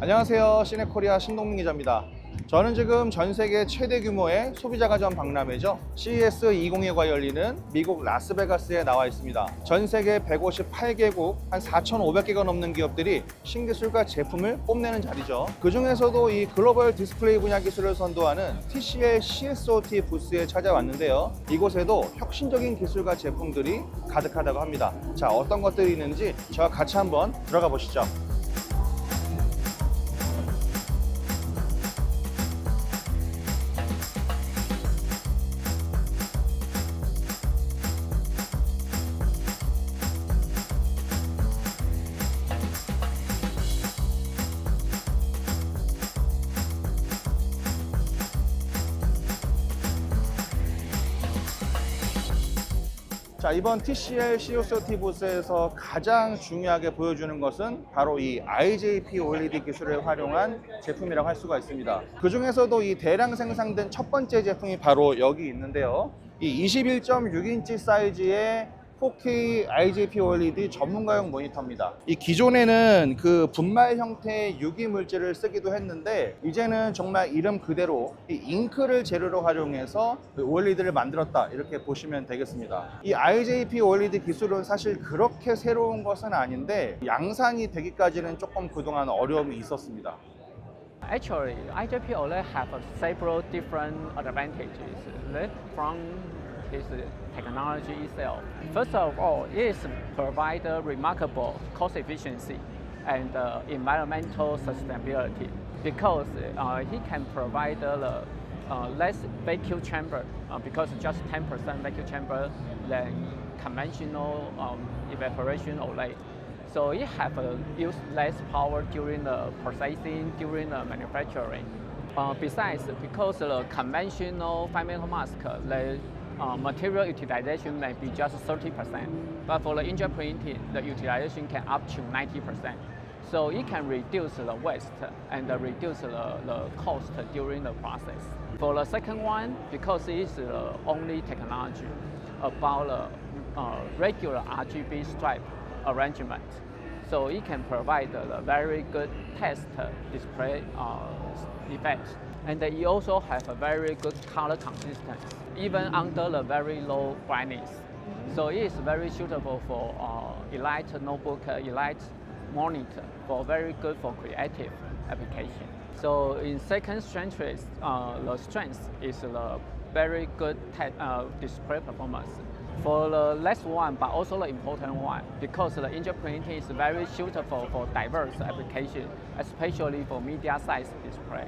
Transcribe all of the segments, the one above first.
안녕하세요. 시네코리아 신동민 기자입니다. 저는 지금 전 세계 최대 규모의 소비자 가전 박람회죠. CES 2020에 열리는 미국 라스베가스에 나와 있습니다. 전 세계 158개국, 한 4,500개가 넘는 기업들이 신기술과 제품을 뽐내는 자리죠. 그 중에서도 이 글로벌 디스플레이 분야 기술을 선도하는 TCL CSOT 부스에 찾아왔는데요. 이곳에도 혁신적인 기술과 제품들이 가득하다고 합니다. 자, 어떤 것들이 있는지 저와 같이 한번 들어가 보시죠. 자, 이번 TCL CSOT 부스에서 가장 중요하게 보여주는 것은 바로 이 IJP OLED 기술을 활용한 제품이라고 할 수가 있습니다. 그 중에서도 이 대량 생산된 첫 번째 제품이 바로 여기 있는데요. 이 21.6인치 사이즈의 4K IJP OLED 전문가용 모니터입니다. 이 기존에는 그 분말 형태의 유기 물질을 쓰기도 했는데 이제는 정말 이름 그대로 이 잉크를 재료로 활용해서 그 OLED를 만들었다, 이렇게 보시면 되겠습니다. 이 IJP OLED 기술은 사실 그렇게 새로운 것은 아닌데 양산이 되기까지는 조금 그동안 어려움이 있었습니다. Actually, IJP OLED have several different advantages from its technology itself. First of all, it provides remarkable cost efficiency and environmental sustainability because it can provide less vacuum chamber because just 10% vacuum chamber than conventional evaporation OLED. So it have used less power during the processing, during the manufacturing. Besides, because the conventional 5mm mask, the material utilization may be just 30%, but for the inkjet printing, the utilization can up to 90%. So it can reduce the waste and reduce the cost during the process. For the second one, because it is the only technology about the regular RGB stripe arrangement, so it can provide a very good test display effect. And it also has a very good color consistency, even under the very low brightness. So it is very suitable for elite notebook, elite monitor, for very good for creative application. So in second strength, the strength is the very good display performance. For the last one, but also the important one, because the inkjet printing is very suitable for diverse application, especially for media size display.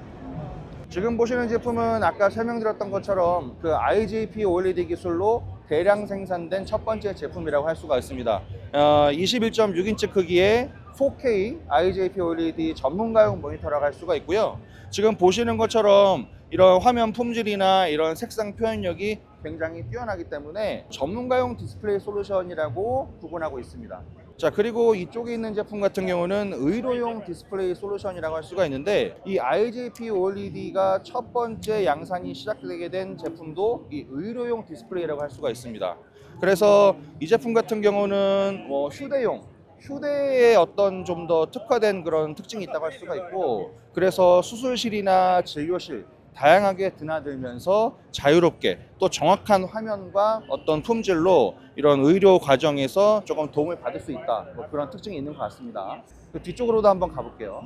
지금 보시는 제품은 아까 설명드렸던 것처럼 그 IJP OLED 기술로 대량 생산된 첫 번째 제품이라고 할 수가 있습니다. 21.6인치 크기의 4K IJP OLED 전문가용 모니터라고 할 수가 있고요. 지금 보시는 것처럼 이런 화면 품질이나 이런 색상 표현력이 굉장히 뛰어나기 때문에 전문가용 디스플레이 솔루션이라고 구분하고 있습니다. 자, 그리고 이쪽에 있는 제품 같은 경우는 의료용 디스플레이 솔루션이라고 할 수가 있는데 이 IJP OLED가 첫 번째 양산이 시작되게 된 제품도 이 의료용 디스플레이라고 할 수가 있습니다. 그래서 이 제품 같은 경우는 휴대에 어떤 좀 더 특화된 그런 특징이 있다고 할 수가 있고, 그래서 수술실이나 진료실 다양하게 드나들면서 자유롭게 또 정확한 화면과 어떤 품질로 이런 의료 과정에서 조금 도움을 받을 수 있다, 그런 특징이 있는 것 같습니다. 그 뒤쪽으로도 한번 가볼게요.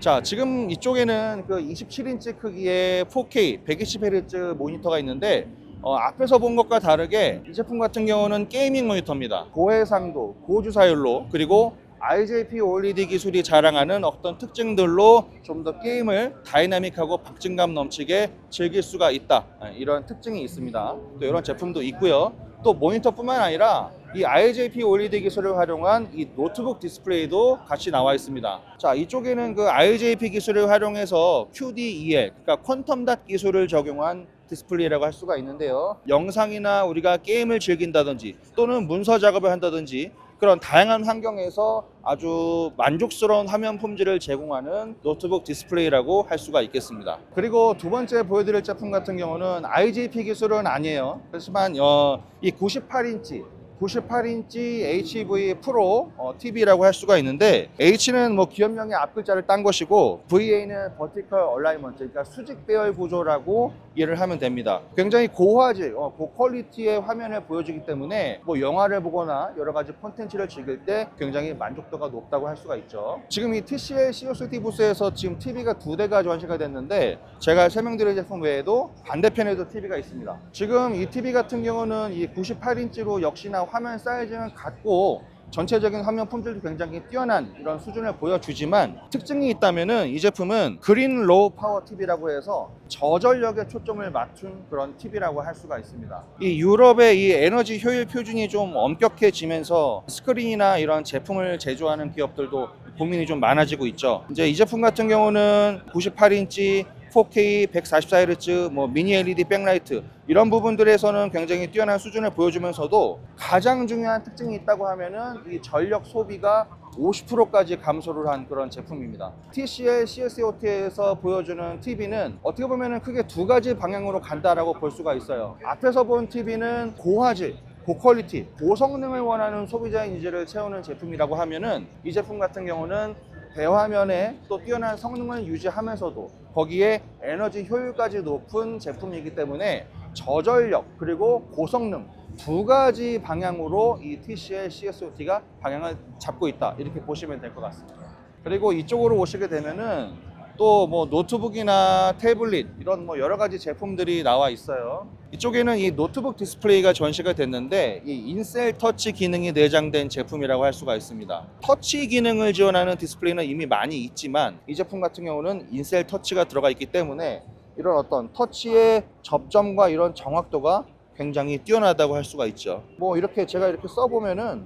자, 지금 이쪽에는 그 27인치 크기의 4K 120Hz 모니터가 있는데 앞에서 본 것과 다르게 이 제품 같은 경우는 게이밍 모니터입니다. 고해상도, 고주사율로, 그리고 IJP OLED 기술이 자랑하는 어떤 특징들로 좀 더 게임을 다이나믹하고 박진감 넘치게 즐길 수가 있다, 이런 특징이 있습니다. 또 이런 제품도 있고요. 또 모니터뿐만 아니라 이 IJP OLED 기술을 활용한 이 노트북 디스플레이도 같이 나와 있습니다. 자, 이쪽에는 그 IJP 기술을 활용해서 QD-EL, 그러니까 퀀텀 닷 기술을 적용한 디스플레이라고 할 수가 있는데요. 영상이나 우리가 게임을 즐긴다든지 또는 문서 작업을 한다든지 그런 다양한 환경에서 아주 만족스러운 화면 품질을 제공하는 노트북 디스플레이라고 할 수가 있겠습니다. 그리고 두 번째 보여드릴 제품 같은 경우는 IJP 기술은 아니에요. 그렇지만 이 98인치 98인치 HEV 프로 TV라고 할 수가 있는데, H는 뭐 기업명의 앞글자를 딴 것이고 VA는 버티컬 얼라이먼트, 그러니까 수직 배열 구조라고 이해를 하면 됩니다. 굉장히 고화질, 고퀄리티의 화면을 보여주기 때문에 뭐 영화를 보거나 여러 가지 콘텐츠를 즐길 때 굉장히 만족도가 높다고 할 수가 있죠. 지금 이 TCL COCT 부스에서 지금 TV가 2대가 전시가 됐는데, 제가 설명드릴 제품 외에도 반대편에도 TV가 있습니다. 지금 이 TV 같은 경우는 이 98인치로 역시나 화면 사이즈는 같고 전체적인 화면 품질도 굉장히 뛰어난 이런 수준을 보여주지만, 특징이 있다면은 이 제품은 그린 로우 파워 TV라고 해서 저전력에 초점을 맞춘 그런 TV라고 할 수가 있습니다. 이 유럽의 이 에너지 효율 표준이 좀 엄격해지면서 스크린이나 이런 제품을 제조하는 기업들도 고민이 좀 많아지고 있죠. 이제 이 제품 같은 경우는 98인치 4K 144Hz 뭐 미니 LED 백라이트 이런 부분들에서는 굉장히 뛰어난 수준을 보여주면서도 가장 중요한 특징이 있다고 하면은 이 전력 소비가 50%까지 감소를 한 그런 제품입니다. TCL COCT에서 보여주는 TV는 어떻게 보면은 크게 두 가지 방향으로 간다라고 볼 수가 있어요. 앞에서 본 TV는 고화질, 고퀄리티, 고성능을 원하는 소비자의 니즈를 채우는 제품이라고 하면은, 이 제품 같은 경우는 대화면에 또 뛰어난 성능을 유지하면서도 거기에 에너지 효율까지 높은 제품이기 때문에 저전력 그리고 고성능 두 가지 방향으로 이 TCL COCT가 방향을 잡고 있다, 이렇게 보시면 될 것 같습니다. 그리고 이쪽으로 오시게 되면은 또 뭐 노트북이나 태블릿 이런 뭐 여러 가지 제품들이 나와 있어요. 이쪽에는 이 노트북 디스플레이가 전시가 됐는데, 이 인셀 터치 기능이 내장된 제품이라고 할 수가 있습니다. 터치 기능을 지원하는 디스플레이는 이미 많이 있지만, 이 제품 같은 경우는 인셀 터치가 들어가 있기 때문에 이런 어떤 터치의 접점과 이런 정확도가 굉장히 뛰어나다고 할 수가 있죠. 뭐 이렇게 제가 이렇게 써보면은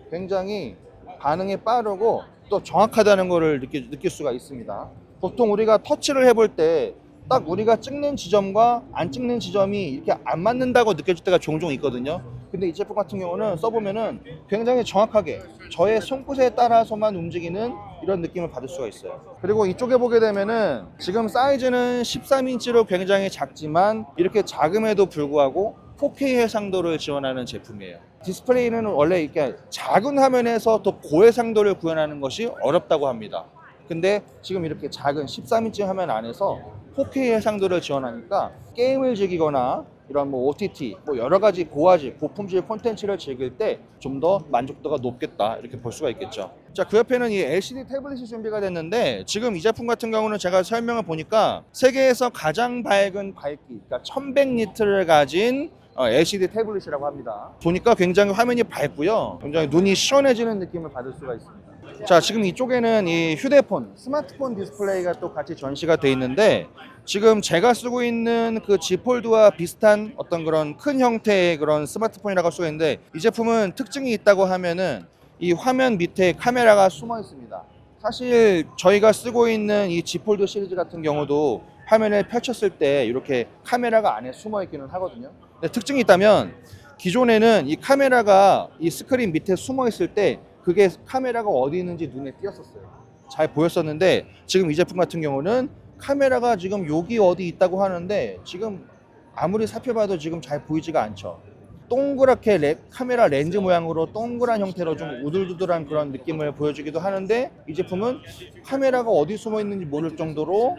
굉장히 반응이 빠르고 또 정확하다는 것을 느낄 수가 있습니다. 보통 우리가 터치를 해볼 때 딱 우리가 찍는 지점과 안 찍는 지점이 이렇게 안 맞는다고 느껴질 때가 종종 있거든요. 근데 이 제품 같은 경우는 써보면은 굉장히 정확하게 저의 손끝에 따라서만 움직이는 이런 느낌을 받을 수가 있어요. 그리고 이쪽에 보게 되면은 지금 사이즈는 13인치로 굉장히 작지만, 이렇게 작음에도 불구하고 4K 해상도를 지원하는 제품이에요. 디스플레이는 원래 이렇게 작은 화면에서 더 고해상도를 구현하는 것이 어렵다고 합니다. 근데 지금 이렇게 작은 13인치 화면 안에서 4K 해상도를 지원하니까 게임을 즐기거나 이런 뭐 OTT 뭐 여러 가지 고화질, 고품질 콘텐츠를 즐길 때 좀 더 만족도가 높겠다, 이렇게 볼 수가 있겠죠. 자, 그 옆에는 이 LCD 태블릿이 준비가 됐는데, 지금 이 제품 같은 경우는 제가 설명을 보니까 세계에서 가장 밝은 밝기, 그러니까 1100니트를 가진 LCD 태블릿이라고 합니다. 보니까 굉장히 화면이 밝고요, 굉장히 눈이 시원해지는 느낌을 받을 수가 있습니다. 자, 지금 이쪽에는 이 휴대폰, 스마트폰 디스플레이가 또 같이 전시가 돼 있는데, 지금 제가 쓰고 있는 그 Z 폴드와 비슷한 어떤 그런 큰 형태의 그런 스마트폰이라고 할 수가 있는데, 이 제품은 특징이 있다고 하면은 이 화면 밑에 카메라가 숨어 있습니다. 사실 저희가 쓰고 있는 이 Z 폴드 시리즈 같은 경우도 화면을 펼쳤을 때 이렇게 카메라가 안에 숨어 있기는 하거든요. 근데 특징이 있다면, 기존에는 이 카메라가 이 스크린 밑에 숨어 있을 때 그게 카메라가 어디 있는지 눈에 띄었었어요. 잘 보였었는데, 지금 이 제품 같은 경우는 카메라가 지금 여기 어디 있다고 하는데 지금 아무리 살펴봐도 지금 잘 보이지가 않죠. 동그랗게 카메라 렌즈 모양으로 동그란 형태로 좀 우들두들한 그런 느낌을 보여주기도 하는데, 이 제품은 카메라가 어디 숨어 있는지 모를 정도로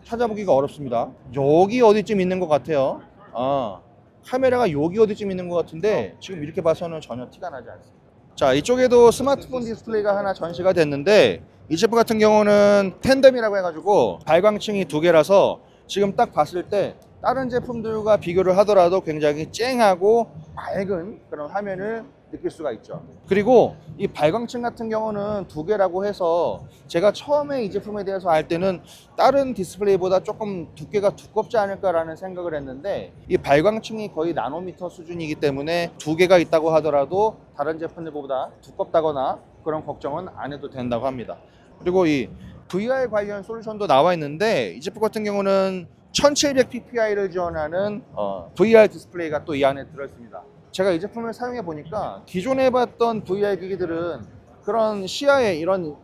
찾아보기가 어렵습니다. 여기 어디쯤 있는 것 같아요. 카메라가 여기 어디쯤 있는 것 같은데 지금 이렇게 봐서는 전혀 티가 나지 않습니다. 자, 이쪽에도 스마트폰 디스플레이가 하나 전시가 됐는데, 이 제품 같은 경우는 팬덤이라고 해가지고 발광층이 두 개라서 지금 딱 봤을 때 다른 제품들과 비교를 하더라도 굉장히 쨍하고 밝은 그런 화면을 느낄 수가 있죠. 그리고 이 발광층 같은 경우는 두 개라고 해서 제가 처음에 이 제품에 대해서 알 때는 다른 디스플레이보다 조금 두께가 두껍지 않을까라는 생각을 했는데, 이 발광층이 거의 나노미터 수준이기 때문에 두 개가 있다고 하더라도 다른 제품들보다 두껍다거나 그런 걱정은 안 해도 된다고 합니다. 그리고 이 VR 관련 솔루션도 나와 있는데, 이 제품 같은 경우는 1700ppi를 지원하는 VR 디스플레이가 또 이 안에 들어있습니다. 제가 이 제품을 사용해 보니까 기존에 봤던 VR 기기들은 그런 시야에 이런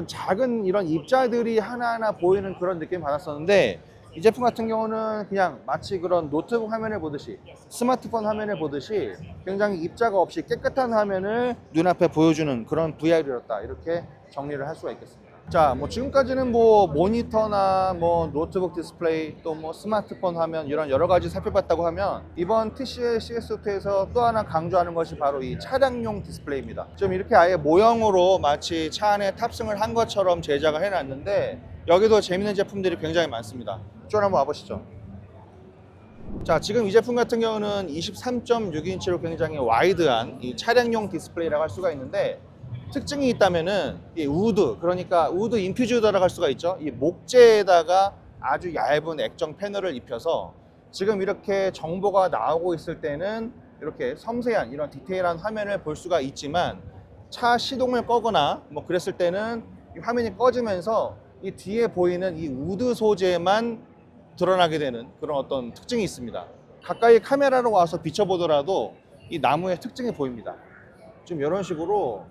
작은 이런 입자들이 하나하나 보이는 그런 느낌을 받았었는데, 이 제품 같은 경우는 그냥 마치 그런 노트북 화면을 보듯이 스마트폰 화면을 보듯이 굉장히 입자가 없이 깨끗한 화면을 눈앞에 보여주는 그런 VR이었다, 이렇게 정리를 할 수가 있겠습니다. 자, 뭐 지금까지는 뭐 모니터나 뭐 노트북 디스플레이 또 뭐 스마트폰 화면 이런 여러 가지 살펴봤다고 하면, 이번 TCL CS2에서 또 하나 강조하는 것이 바로 이 차량용 디스플레이입니다. 좀 이렇게 아예 모형으로 마치 차 안에 탑승을 한 것처럼 제작을 해놨는데, 여기도 재밌는 제품들이 굉장히 많습니다. 이쪽으로 한번 와보시죠. 자, 지금 이 제품 같은 경우는 23.6인치로 굉장히 와이드한 이 차량용 디스플레이라고 할 수가 있는데, 특징이 있다면은 이 우드, 그러니까 우드 인퓨즈드라고 할 수가 있죠. 이 목재에다가 아주 얇은 액정 패널을 입혀서 지금 이렇게 정보가 나오고 있을 때는 이렇게 섬세한 이런 디테일한 화면을 볼 수가 있지만, 차 시동을 꺼거나 뭐 그랬을 때는 이 화면이 꺼지면서 이 뒤에 보이는 이 우드 소재만 드러나게 되는 그런 어떤 특징이 있습니다. 가까이 카메라로 와서 비춰보더라도 이 나무의 특징이 보입니다. 좀 이런 식으로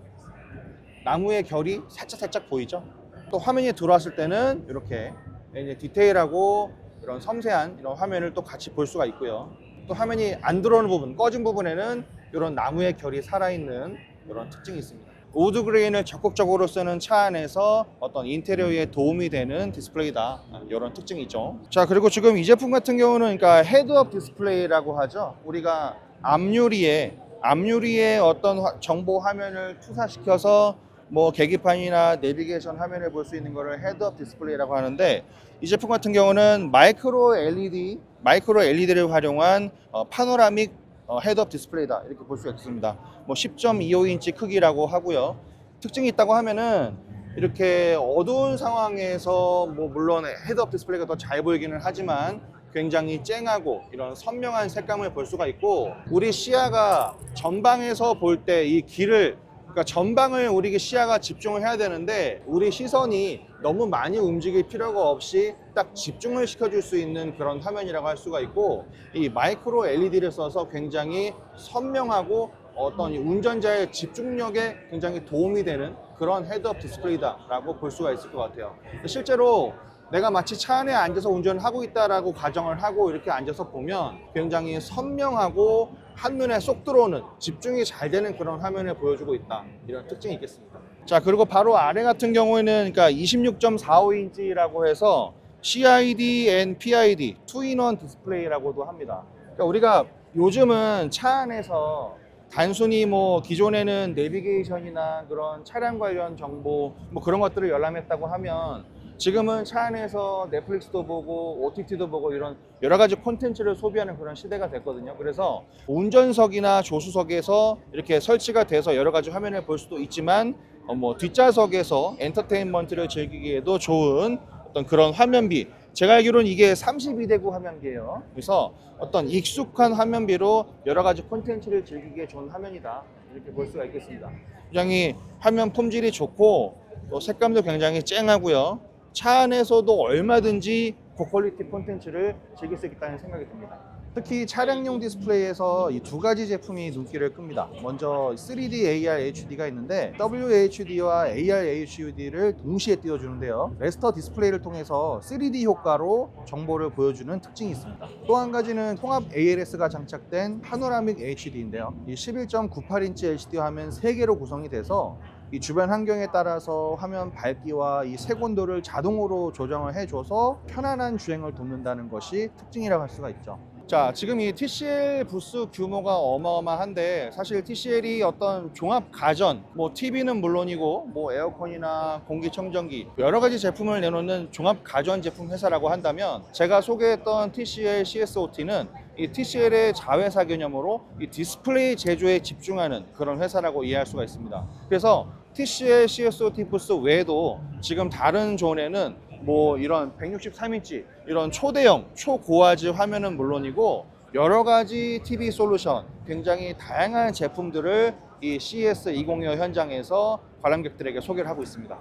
나무의 결이 살짝 보이죠? 또 화면이 들어왔을 때는 이렇게 이제 디테일하고 이런 섬세한 이런 화면을 또 같이 볼 수가 있고요. 또 화면이 안 들어오는 부분, 꺼진 부분에는 이런 나무의 결이 살아있는 이런 특징이 있습니다. 우드 그레인을 적극적으로 쓰는 차 안에서 어떤 인테리어에 도움이 되는 디스플레이다, 이런 특징이 있죠. 자, 그리고 지금 이 제품 같은 경우는 그러니까 헤드업 디스플레이라고 하죠. 우리가 앞유리에 어떤 정보 화면을 투사시켜서 뭐 계기판이나 내비게이션 화면을 볼 수 있는 것을 헤드업 디스플레이라고 하는데, 이 제품 같은 경우는 마이크로 LED를 활용한 파노라믹 헤드업 디스플레이다, 이렇게 볼 수가 있습니다. 뭐 10.25인치 크기라고 하고요. 특징이 있다고 하면은 이렇게 어두운 상황에서 뭐 물론 헤드업 디스플레이가 더 잘 보이기는 하지만 굉장히 쨍하고 이런 선명한 색감을 볼 수가 있고, 우리 시야가 전방에서 볼 때 이 길을, 그러니까 전방을 우리 시야가 집중을 해야 되는데 우리 시선이 너무 많이 움직일 필요가 없이 딱 집중을 시켜줄 수 있는 그런 화면이라고 할 수가 있고, 이 마이크로 LED를 써서 굉장히 선명하고 어떤 이 운전자의 집중력에 굉장히 도움이 되는 그런 헤드업 디스플레이다라고 볼 수가 있을 것 같아요. 실제로 내가 마치 차 안에 앉아서 운전을 하고 있다라고 가정을 하고 이렇게 앉아서 보면 굉장히 선명하고 한눈에 쏙 들어오는, 집중이 잘 되는 그런 화면을 보여주고 있다, 이런 특징이 있겠습니다. 자, 그리고 바로 아래 같은 경우에는 그러니까 26.45인치라고 해서 CID and PID 투인원 디스플레이라고도 합니다. 그러니까 우리가 요즘은 차 안에서 단순히 뭐 기존에는 내비게이션이나 그런 차량 관련 정보 뭐 그런 것들을 열람했다고 하면, 지금은 차 안에서 넷플릭스도 보고 OTT도 보고 이런 여러 가지 콘텐츠를 소비하는 그런 시대가 됐거든요. 그래서 운전석이나 조수석에서 이렇게 설치가 돼서 여러 가지 화면을 볼 수도 있지만, 뭐 뒷좌석에서 엔터테인먼트를 즐기기에도 좋은 어떤 그런 화면비, 제가 알기로는 이게 32대9 화면비예요. 그래서 어떤 익숙한 화면비로 여러 가지 콘텐츠를 즐기기에 좋은 화면이다, 이렇게 볼 수가 있겠습니다. 굉장히 화면 품질이 좋고 또 색감도 굉장히 쨍하고요. 차 안에서도 얼마든지 고퀄리티 콘텐츠를 즐길 수 있다는 생각이 듭니다. 특히 차량용 디스플레이에서 이 두 가지 제품이 눈길을 끕니다. 먼저 3D AR HUD가 있는데 WHD와 AR HUD를 동시에 띄워주는데요. 레스터 디스플레이를 통해서 3D 효과로 정보를 보여주는 특징이 있습니다. 또 한 가지는 통합 ALS가 장착된 파노라믹 HUD인데요. 이 11.98인치 LCD 화면 3개로 구성이 돼서 이 주변 환경에 따라서 화면 밝기와 이 색온도를 자동으로 조정을 해줘서 편안한 주행을 돕는다는 것이 특징이라고 할 수가 있죠. 자, 지금 이 TCL 부스 규모가 어마어마한데, 사실 TCL이 어떤 종합 가전, 뭐 TV는 물론이고 뭐 에어컨이나 공기청정기 여러 가지 제품을 내놓는 종합 가전 제품 회사라고 한다면, 제가 소개했던 TCL CS50는 이 TCL의 자회사 개념으로 이 디스플레이 제조에 집중하는 그런 회사라고 이해할 수가 있습니다. 그래서 TCL CS50 부스 외에도 지금 다른 존에는 뭐 이런 163인치 이런 초대형 초고화질 화면은 물론이고 여러 가지 TV 솔루션, 굉장히 다양한 제품들을 이 CES 2025 현장에서 관람객들에게 소개를 하고 있습니다.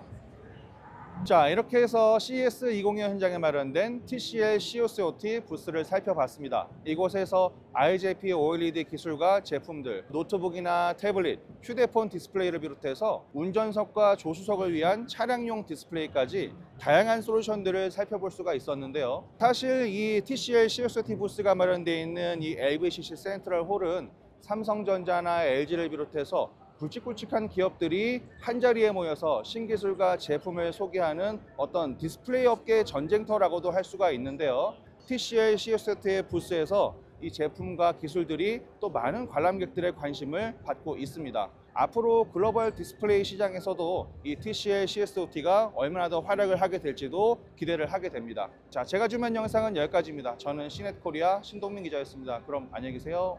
자, 이렇게 해서 CES 2025 현장에 마련된 TCL COCOT 부스를 살펴봤습니다. 이곳에서 IGP OLED 기술과 제품들, 노트북이나 태블릿, 휴대폰 디스플레이를 비롯해서 운전석과 조수석을 위한 차량용 디스플레이까지 다양한 솔루션들을 살펴볼 수가 있었는데요. 사실 이 TCL COCOT 부스가 마련되어 있는 이 LVCC 센트럴 홀은 삼성전자나 LG를 비롯해서 굵직굵직한 기업들이 한자리에 모여서 신기술과 제품을 소개하는 어떤 디스플레이 업계의 전쟁터라고도 할 수가 있는데요. TCL COCOT의 부스에서 이 제품과 기술들이 또 많은 관람객들의 관심을 받고 있습니다. 앞으로 글로벌 디스플레이 시장에서도 이 TCL COCOT가 얼마나 더 활약을 하게 될지도 기대를 하게 됩니다. 자, 제가 준비한 영상은 여기까지입니다. 저는 시넷코리아 신동민 기자였습니다. 그럼 안녕히 계세요.